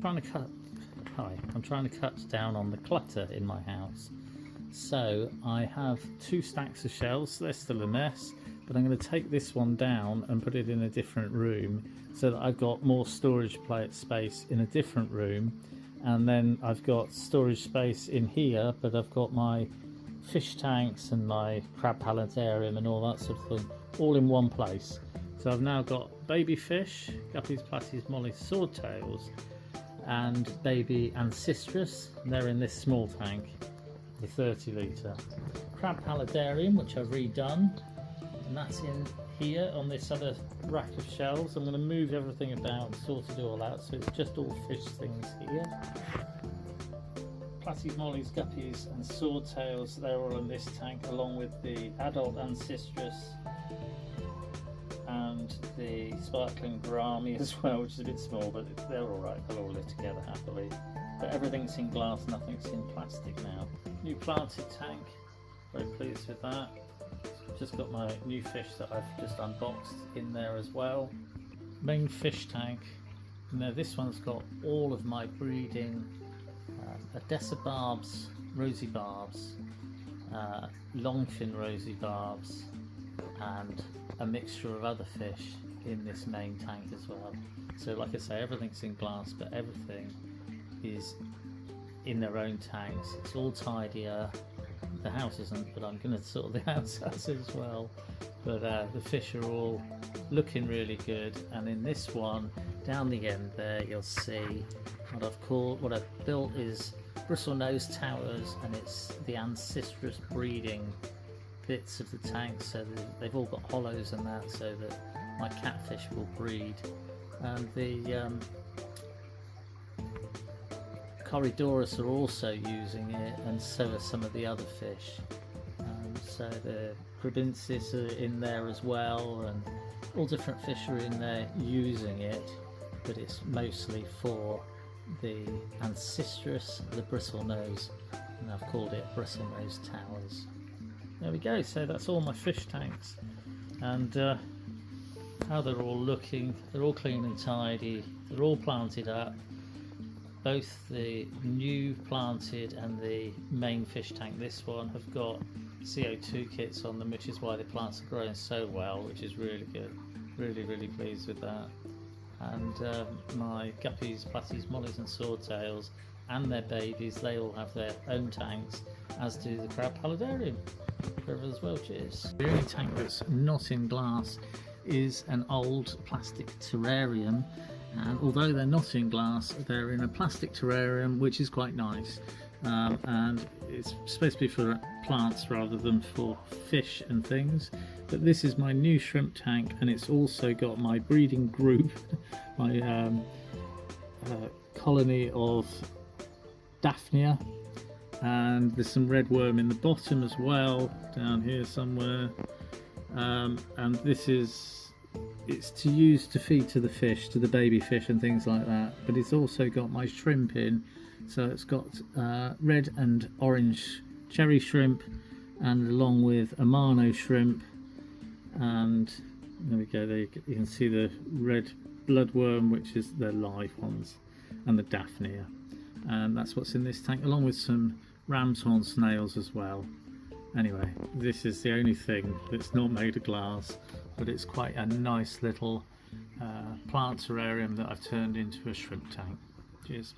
I'm trying to cut down on the clutter in my house. So I have 2 stacks of shelves. They're still a mess, but I'm going to take this one down and put it in a different room so that I've got more storage space in a different room. And then I've got storage space in here, but I've got my fish tanks and my crab palladium and all that sort of thing all in one place. So I've now got baby fish, guppies, platies, mollies, swordtails, and baby ancistrus. They're in this small tank, the 30 litre. Crab palladium, which I've redone, and that's in here on this other rack of shelves. I'm going to move everything about and sort of do all that, so it's just all fish things here. Platies, mollies, guppies and swordtails, they're all in this tank, along with the adult ancistrus and the sparkling gourami as well, which is a bit small, but they're alright, they'll all live together happily. But everything's in glass, nothing's in plastic now. New planted tank, very pleased with that. Just got my new fish that I've just unboxed in there as well. Main fish tank, now this one's got all of my breeding Odessa barbs, rosy barbs, longfin rosy barbs, and a mixture of other fish in this main tank as well. So like I say, everything's in glass, but everything is in their own tanks. It's all tidier. The house isn't, but I'm going to sort the house out as well. But the fish are all looking really good, and in this one down the end there you'll see what I've built is bristlenose towers, and it's the ancistrus breeding bits of the tank, so they've all got hollows and that, so that my catfish will breed. And the Corridorus are also using it, and so are some of the other fish. So the Crabinsis are in there as well, and all different fish are in there using it, but it's mostly for the ancistrus, the bristlenose, and I've called it bristlenose towers. There we go, so that's all my fish tanks, and how they're all looking. They're all clean and tidy, they're all planted up. Both the new planted and the main fish tank, this one, have got CO2 kits on them, which is why the plants are growing so well, which is really good. Really pleased with that. And my guppies, platies, mollies and swordtails and their babies, they all have their own tanks, as do the crab palladium as well. Cheers. The only tank that's not in glass is an old plastic terrarium, and although they're not in glass, they're in a plastic terrarium, which is quite nice, and it's supposed to be for plants rather than for fish and things. But this is my new shrimp tank, and it's also got my breeding group, my colony of Daphnia, and there's some red worm in the bottom as well, down here somewhere. And this is, it's to use to feed to the fish, to the baby fish and things like that, but it's also got my shrimp in, so it's got red and orange cherry shrimp, and along with Amano shrimp, and there we go, there you can see the red bloodworm, which is the live ones, and the Daphnia, and that's what's in this tank, along with some ram's horn snails as well. Anyway, this is the only thing that's not made of glass, but it's quite a nice little plant terrarium that I've turned into a shrimp tank. Cheers.